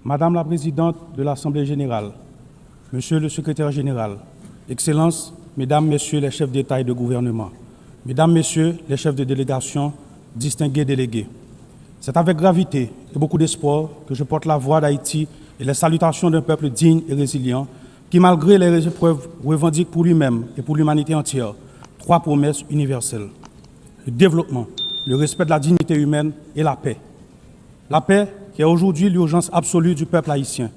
Madame la Présidente de l'Assemblée générale, Monsieur le Secrétaire général, Excellences, Mesdames, Messieurs les chefs d'État et de gouvernement, Mesdames, Messieurs les chefs de délégation, distingués délégués, c'est avec gravité et beaucoup d'espoir que je porte la voix d'Haïti et les salutations d'un peuple digne et résilient qui, malgré les épreuves, revendique pour lui-même et pour l'humanité entière 3 promesses universelles: le développement, le respect de la dignité humaine et la paix. La paix qui est aujourd'hui l'urgence absolue du peuple haïtien.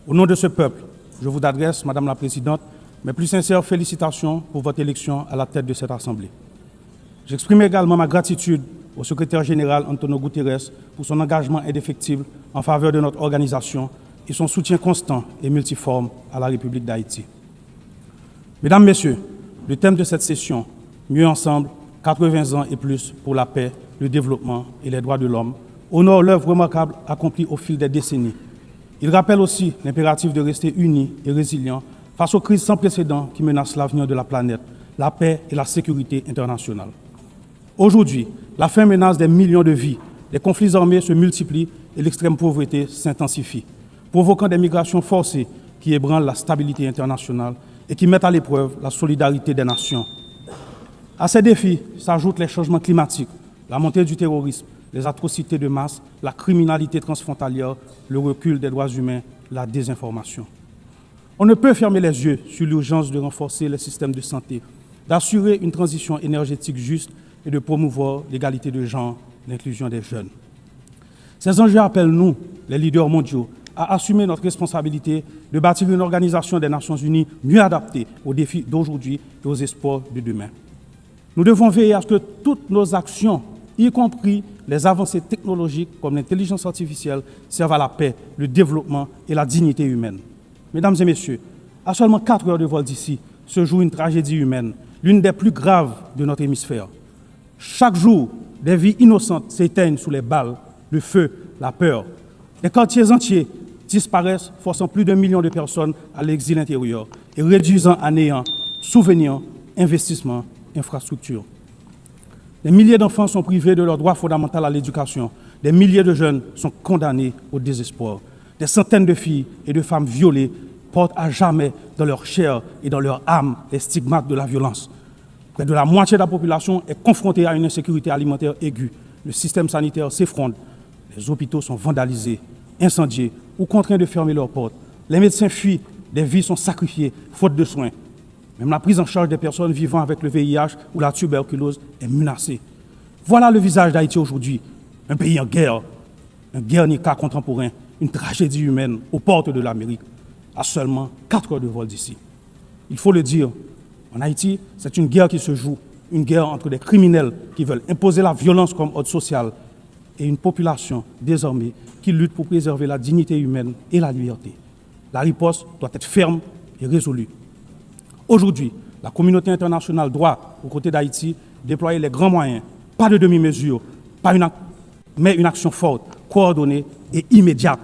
Au nom de ce peuple, je vous adresse, Madame la Présidente, mes plus sincères félicitations pour votre élection à la tête de cette Assemblée. J'exprime également ma gratitude au secrétaire général Antonio Guterres pour son engagement indéfectible en faveur de notre organisation et son soutien constant et multiforme à la République d'Haïti. Mesdames, Messieurs, le thème de cette session, Mieux ensemble, 80 ans et plus pour la paix, le développement et les droits de l'homme, honore l'œuvre remarquable accomplie au fil des décennies. Il rappelle aussi l'impératif de rester unis et résilients face aux crises sans précédent qui menacent l'avenir de la planète, la paix et la sécurité internationale. Aujourd'hui, la faim menace des millions de vies, les conflits armés se multiplient et l'extrême pauvreté s'intensifie, provoquant des migrations forcées qui ébranlent la stabilité internationale et qui mettent à l'épreuve la solidarité des nations. À ces défis s'ajoutent les changements climatiques, la montée du terrorisme, les atrocités de masse, la criminalité transfrontalière, le recul des droits humains, la désinformation. On ne peut fermer les yeux sur l'urgence de renforcer les systèmes de santé, d'assurer une transition énergétique juste et de promouvoir l'égalité de genre, l'inclusion des jeunes. Ces enjeux appellent nous, les leaders mondiaux, à assumer notre responsabilité de bâtir une organisation des Nations Unies mieux adaptée aux défis d'aujourd'hui et aux espoirs de demain. Nous devons veiller à ce que toutes nos actions, y compris les avancées technologiques comme l'intelligence artificielle, servent à la paix, le développement et la dignité humaine. Mesdames et messieurs, à seulement 4 heures de vol d'ici se joue une tragédie humaine, l'une des plus graves de notre hémisphère. Chaque jour, des vies innocentes s'éteignent sous les balles, le feu, la peur. Des quartiers entiers disparaissent, forçant plus d'1 million de personnes à l'exil intérieur et réduisant à néant souvenirs, investissements, infrastructures. Des milliers d'enfants sont privés de leur droit fondamental à l'éducation. Des milliers de jeunes sont condamnés au désespoir. Des centaines de filles et de femmes violées portent à jamais dans leur chair et dans leur âme les stigmates de la violence. Près de la moitié de la population est confrontée à une insécurité alimentaire aiguë. Le système sanitaire s'effondre. Les hôpitaux sont vandalisés, incendiés ou contraints de fermer leurs portes. Les médecins fuient. Des vies sont sacrifiées, faute de soins. Même la prise en charge des personnes vivant avec le VIH ou la tuberculose est menacée. Voilà le visage d'Haïti aujourd'hui. Un pays en guerre, un Guernica contemporain, une tragédie humaine aux portes de l'Amérique, à seulement 4 heures de vol d'ici. Il faut le dire, en Haïti, c'est une guerre qui se joue, une guerre entre des criminels qui veulent imposer la violence comme ordre social et une population désarmée qui lutte pour préserver la dignité humaine et la liberté. La riposte doit être ferme et résolue. Aujourd'hui, la communauté internationale doit, aux côtés d'Haïti, déployer les grands moyens, pas de demi-mesure, mais une action forte, coordonnée et immédiate.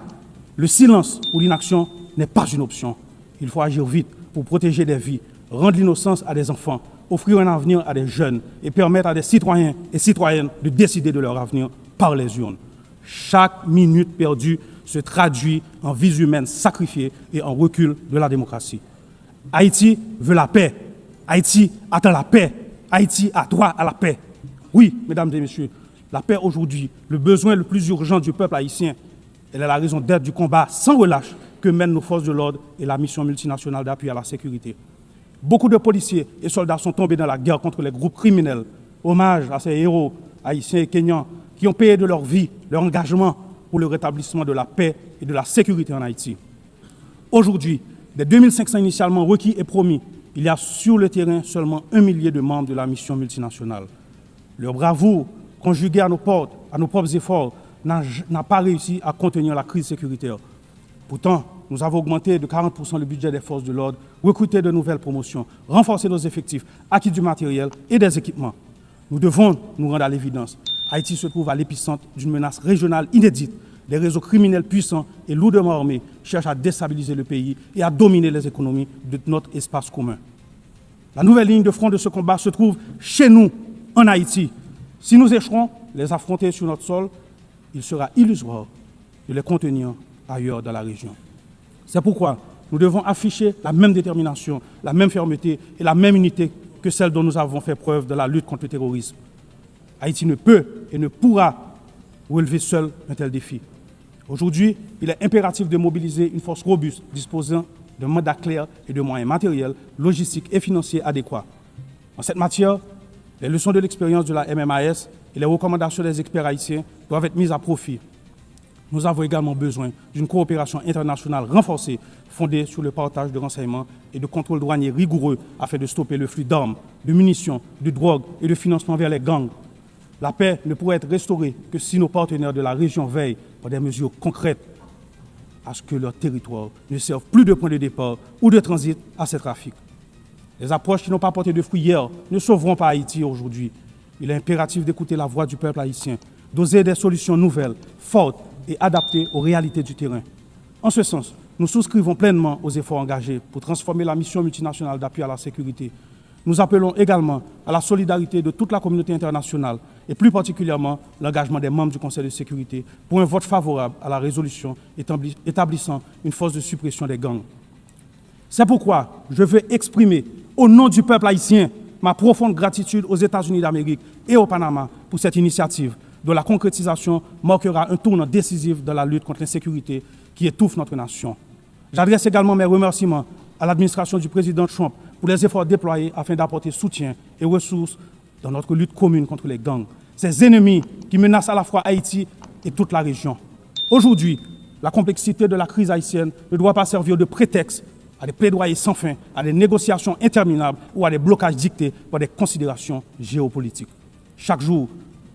Le silence ou l'inaction n'est pas une option. Il faut agir vite pour protéger des vies, rendre l'innocence à des enfants, offrir un avenir à des jeunes et permettre à des citoyens et citoyennes de décider de leur avenir par les urnes. Chaque minute perdue se traduit en vies humaines sacrifiées et en recul de la démocratie. Haïti veut la paix. Haïti attend la paix. Haïti a droit à la paix. Oui, mesdames et messieurs, la paix aujourd'hui, le besoin le plus urgent du peuple haïtien, elle est la raison d'être du combat sans relâche que mènent nos forces de l'ordre et la mission multinationale d'appui à la sécurité. Beaucoup de policiers et soldats sont tombés dans la guerre contre les groupes criminels. Hommage à ces héros haïtiens et kenyans qui ont payé de leur vie, leur engagement pour le rétablissement de la paix et de la sécurité en Haïti. Aujourd'hui, des 2500 initialement requis et promis, il y a sur le terrain seulement 1 millier de membres de la mission multinationale. Leur bravoure, conjuguée à nos propres efforts, n'a pas réussi à contenir la crise sécuritaire. Pourtant, nous avons augmenté de 40% le budget des forces de l'ordre, recruté de nouvelles promotions, renforcé nos effectifs, acquis du matériel et des équipements. Nous devons nous rendre à l'évidence. Haïti se trouve à l'épicentre d'une menace régionale inédite. Des réseaux criminels puissants et lourdement armés cherchent à déstabiliser le pays et à dominer les économies de notre espace commun. La nouvelle ligne de front de ce combat se trouve chez nous, en Haïti. Si nous échouons, les affronter sur notre sol, il sera illusoire de les contenir ailleurs dans la région. C'est pourquoi nous devons afficher la même détermination, la même fermeté et la même unité que celle dont nous avons fait preuve dans la lutte contre le terrorisme. Haïti ne peut et ne pourra relever seul un tel défi. Aujourd'hui, il est impératif de mobiliser une force robuste disposant d'un mandat clair et de moyens matériels, logistiques et financiers adéquats. En cette matière, les leçons de l'expérience de la MMAS et les recommandations des experts haïtiens doivent être mises à profit. Nous avons également besoin d'une coopération internationale renforcée, fondée sur le partage de renseignements et de contrôles douaniers rigoureux afin de stopper le flux d'armes, de munitions, de drogue et de financement vers les gangs. La paix ne pourrait être restaurée que si nos partenaires de la région veillent par des mesures concrètes à ce que leur territoire ne serve plus de point de départ ou de transit à ces trafics. Les approches qui n'ont pas porté de fruits hier ne sauveront pas Haïti aujourd'hui. Il est impératif d'écouter la voix du peuple haïtien, d'oser des solutions nouvelles, fortes et adaptées aux réalités du terrain. En ce sens, nous souscrivons pleinement aux efforts engagés pour transformer la mission multinationale d'appui à la sécurité. Nous appelons également à la solidarité de toute la communauté internationale et plus particulièrement l'engagement des membres du Conseil de sécurité pour un vote favorable à la résolution établissant une force de suppression des gangs. C'est pourquoi je veux exprimer au nom du peuple haïtien ma profonde gratitude aux États-Unis d'Amérique et au Panama pour cette initiative dont la concrétisation marquera un tournant décisif dans la lutte contre l'insécurité qui étouffe notre nation. J'adresse également mes remerciements à l'administration du président Trump pour les efforts déployés afin d'apporter soutien et ressources dans notre lutte commune contre les gangs, ces ennemis qui menacent à la fois Haïti et toute la région. Aujourd'hui, la complexité de la crise haïtienne ne doit pas servir de prétexte à des plaidoyers sans fin, à des négociations interminables ou à des blocages dictés par des considérations géopolitiques. Chaque jour,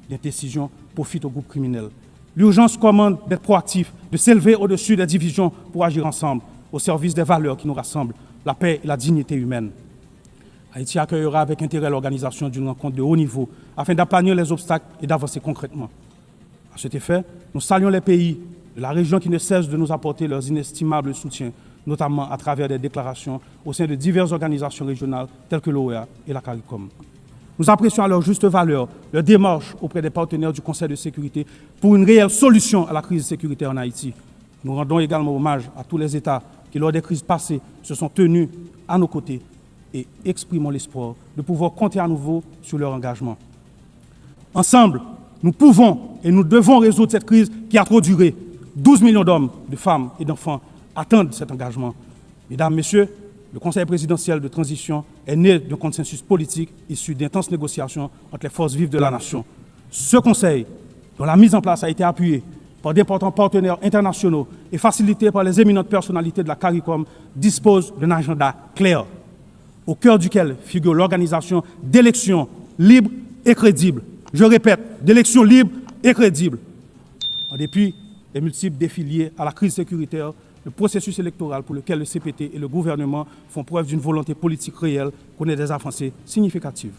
des décisions profitent aux groupes criminels. L'urgence commande d'être proactif, de s'élever au-dessus des divisions pour agir ensemble, au service des valeurs qui nous rassemblent, la paix et la dignité humaine. Haïti accueillera avec intérêt l'organisation d'une rencontre de haut niveau afin d'aplanir les obstacles et d'avancer concrètement. À cet effet, nous saluons les pays de la région qui ne cessent de nous apporter leurs inestimables soutiens, notamment à travers des déclarations au sein de diverses organisations régionales telles que l'OEA et la CARICOM. Nous apprécions à leur juste valeur leur démarche auprès des partenaires du Conseil de sécurité pour une réelle solution à la crise sécuritaire en Haïti. Nous rendons également hommage à tous les États qui, lors des crises passées, se sont tenus à nos côtés et exprimons l'espoir de pouvoir compter à nouveau sur leur engagement. Ensemble, nous pouvons et nous devons résoudre cette crise qui a trop duré. 12 millions d'hommes, de femmes et d'enfants attendent cet engagement. Mesdames, Messieurs, le Conseil présidentiel de transition est né d'un consensus politique issu d'intenses négociations entre les forces vives de la nation. Ce Conseil, dont la mise en place a été appuyée par d'importants partenaires internationaux et facilité par les éminentes personnalités de la CARICOM, dispose d'un agenda clair, au cœur duquel figure l'organisation d'élections libres et crédibles. Je répète, d'élections libres et crédibles. En dépit des multiples défis liés à la crise sécuritaire, le processus électoral pour lequel le CPT et le gouvernement font preuve d'une volonté politique réelle connaît des avancées significatives.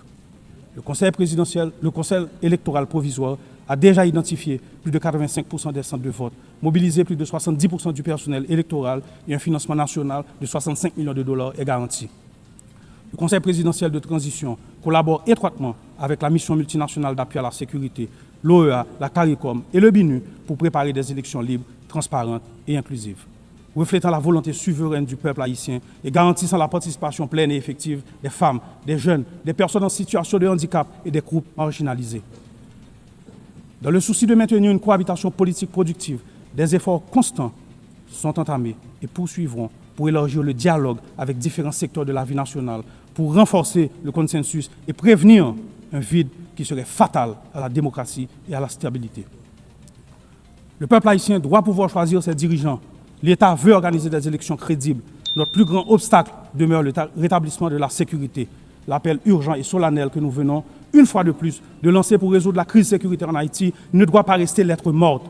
Le Conseil électoral provisoire a déjà identifié plus de 85% des centres de vote, mobilisé plus de 70% du personnel électoral et un financement national de 65 millions de dollars est garanti. Le Conseil présidentiel de transition collabore étroitement avec la mission multinationale d'appui à la sécurité, l'OEA, la CARICOM et le BINU pour préparer des élections libres, transparentes et inclusives, reflétant la volonté souveraine du peuple haïtien et garantissant la participation pleine et effective des femmes, des jeunes, des personnes en situation de handicap et des groupes marginalisés. Dans le souci de maintenir une cohabitation politique productive, des efforts constants sont entamés et poursuivront pour élargir le dialogue avec différents secteurs de la vie nationale, pour renforcer le consensus et prévenir un vide qui serait fatal à la démocratie et à la stabilité. Le peuple haïtien doit pouvoir choisir ses dirigeants. L'État veut organiser des élections crédibles. Notre plus grand obstacle demeure le rétablissement de la sécurité. L'appel urgent et solennel que nous venons, une fois de plus, de lancer pour résoudre la crise sécuritaire en Haïti ne doit pas rester lettre morte,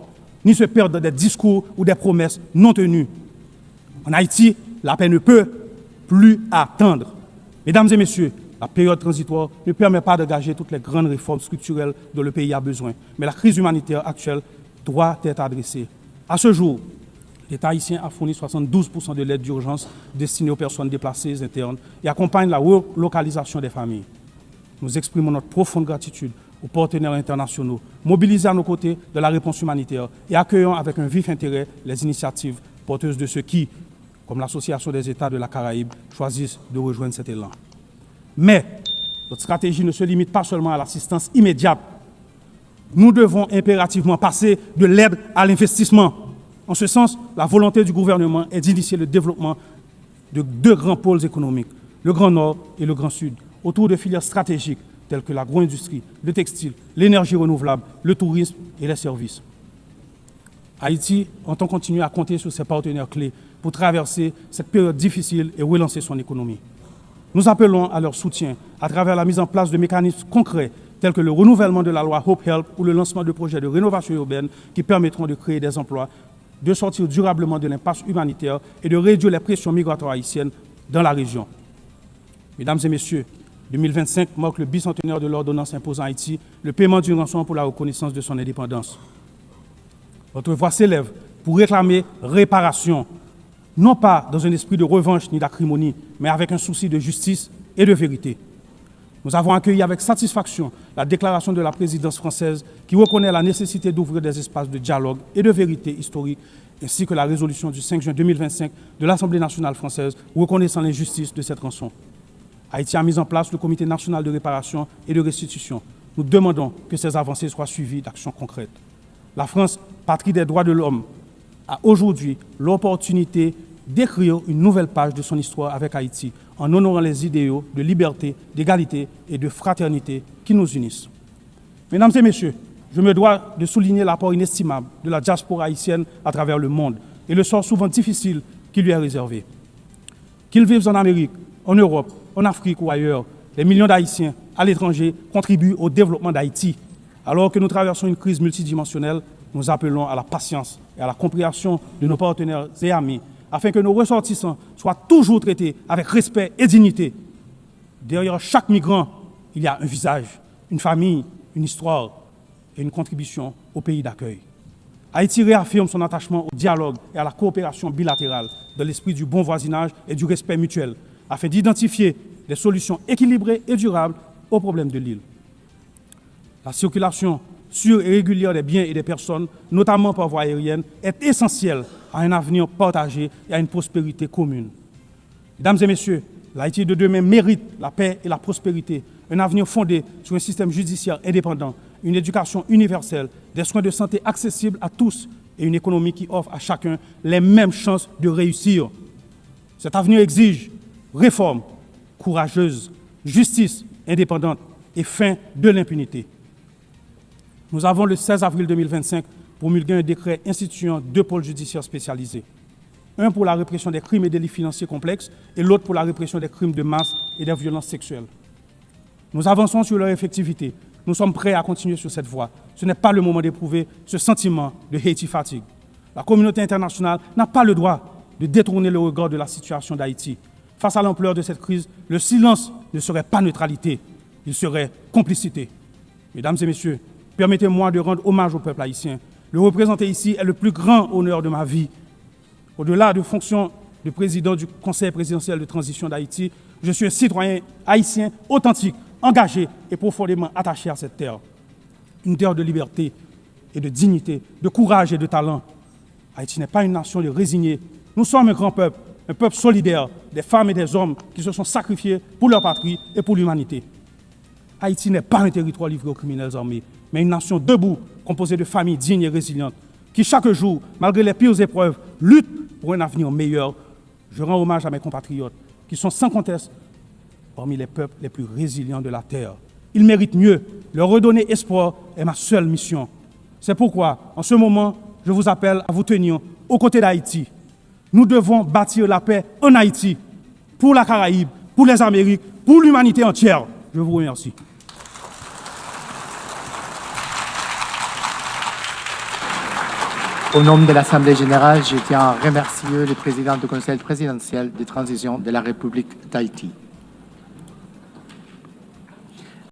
ni se perdre dans des discours ou des promesses non tenues. En Haïti, la paix ne peut plus attendre. Mesdames et messieurs, la période transitoire ne permet pas d'engager toutes les grandes réformes structurelles dont le pays a besoin. Mais la crise humanitaire actuelle doit être adressée. À ce jour, l'État haïtien a fourni 72% de l'aide d'urgence destinée aux personnes déplacées internes et accompagne la relocalisation des familles. Nous exprimons notre profonde gratitude aux partenaires internationaux, mobilisés à nos côtés de la réponse humanitaire et accueillons avec un vif intérêt les initiatives porteuses de ceux qui, comme l'Association des États de la Caraïbe, choisissent de rejoindre cet élan. Mais notre stratégie ne se limite pas seulement à l'assistance immédiate. Nous devons impérativement passer de l'aide à l'investissement. En ce sens, la volonté du gouvernement est d'initier le développement de deux grands pôles économiques, le Grand Nord et le Grand Sud, autour de filières stratégiques telles que l'agro-industrie, le textile, l'énergie renouvelable, le tourisme et les services. Haïti entend continuer à compter sur ses partenaires clés pour traverser cette période difficile et relancer son économie. Nous appelons à leur soutien à travers la mise en place de mécanismes concrets tels que le renouvellement de la loi Hope Help ou le lancement de projets de rénovation urbaine qui permettront de créer des emplois, de sortir durablement de l'impasse humanitaire et de réduire les pressions migratoires haïtiennes dans la région. Mesdames et messieurs, 2025 marque le bicentenaire de l'ordonnance imposant à Haïti le paiement d'une rançon pour la reconnaissance de son indépendance. Votre voix s'élève pour réclamer réparation, non pas dans un esprit de revanche ni d'acrimonie, mais avec un souci de justice et de vérité. Nous avons accueilli avec satisfaction la déclaration de la présidence française qui reconnaît la nécessité d'ouvrir des espaces de dialogue et de vérité historique, ainsi que la résolution du 5 juin 2025 de l'Assemblée nationale française reconnaissant l'injustice de cette rançon. Haïti a mis en place le Comité national de réparation et de restitution. Nous demandons que ces avancées soient suivies d'actions concrètes. La France, patrie des droits de l'homme, a aujourd'hui l'opportunité d'écrire une nouvelle page de son histoire avec Haïti en honorant les idéaux de liberté, d'égalité et de fraternité qui nous unissent. Mesdames et messieurs, je me dois de souligner l'apport inestimable de la diaspora haïtienne à travers le monde et le sort souvent difficile qui lui est réservé. Qu'ils vivent en Amérique, en Europe, en Afrique ou ailleurs, les millions d'Haïtiens à l'étranger contribuent au développement d'Haïti. Alors que nous traversons une crise multidimensionnelle, nous appelons à la patience et à la compréhension de nos partenaires et amis, afin que nos ressortissants soient toujours traités avec respect et dignité. Derrière chaque migrant, il y a un visage, une famille, une histoire et une contribution au pays d'accueil. Haïti réaffirme son attachement au dialogue et à la coopération bilatérale dans l'esprit du bon voisinage et du respect mutuel, afin d'identifier des solutions équilibrées et durables aux problèmes de l'île. La circulation sûre et régulière des biens et des personnes, notamment par voie aérienne, est essentielle à un avenir partagé et à une prospérité commune. Mesdames et messieurs, l'Haïti de demain mérite la paix et la prospérité, un avenir fondé sur un système judiciaire indépendant, une éducation universelle, des soins de santé accessibles à tous et une économie qui offre à chacun les mêmes chances de réussir. Cet avenir exige réforme courageuse, justice indépendante et fin de l'impunité. Nous avons le 16 avril 2025 promulgué un décret instituant deux pôles judiciaires spécialisés. Un pour la répression des crimes et délits financiers complexes et l'autre pour la répression des crimes de masse et des violences sexuelles. Nous avançons sur leur effectivité. Nous sommes prêts à continuer sur cette voie. Ce n'est pas le moment d'éprouver ce sentiment de Haiti fatigue. La communauté internationale n'a pas le droit de détourner le regard de la situation d'Haïti. Face à l'ampleur de cette crise, le silence ne serait pas neutralité, il serait complicité. Mesdames et messieurs, permettez-moi de rendre hommage au peuple haïtien. Le représenter ici est le plus grand honneur de ma vie. Au-delà de fonction de président du Conseil présidentiel de transition d'Haïti, je suis un citoyen haïtien authentique, engagé et profondément attaché à cette terre. Une terre de liberté et de dignité, de courage et de talent. Haïti n'est pas une nation de résignés. Nous sommes un grand peuple, un peuple solidaire, des femmes et des hommes qui se sont sacrifiés pour leur patrie et pour l'humanité. Haïti n'est pas un territoire livré aux criminels armés, mais une nation debout, composée de familles dignes et résilientes, qui chaque jour, malgré les pires épreuves, luttent pour un avenir meilleur. Je rends hommage à mes compatriotes, qui sont sans conteste parmi les peuples les plus résilients de la terre. Ils méritent mieux. Leur redonner espoir est ma seule mission. C'est pourquoi, en ce moment, je vous appelle à vous tenir aux côtés d'Haïti. Nous devons bâtir la paix en Haïti, pour la Caraïbe, pour les Amériques, pour l'humanité entière. Je vous remercie. Au nom de l'Assemblée générale, je tiens à remercier le président du Conseil présidentiel de transition de la République d'Haïti.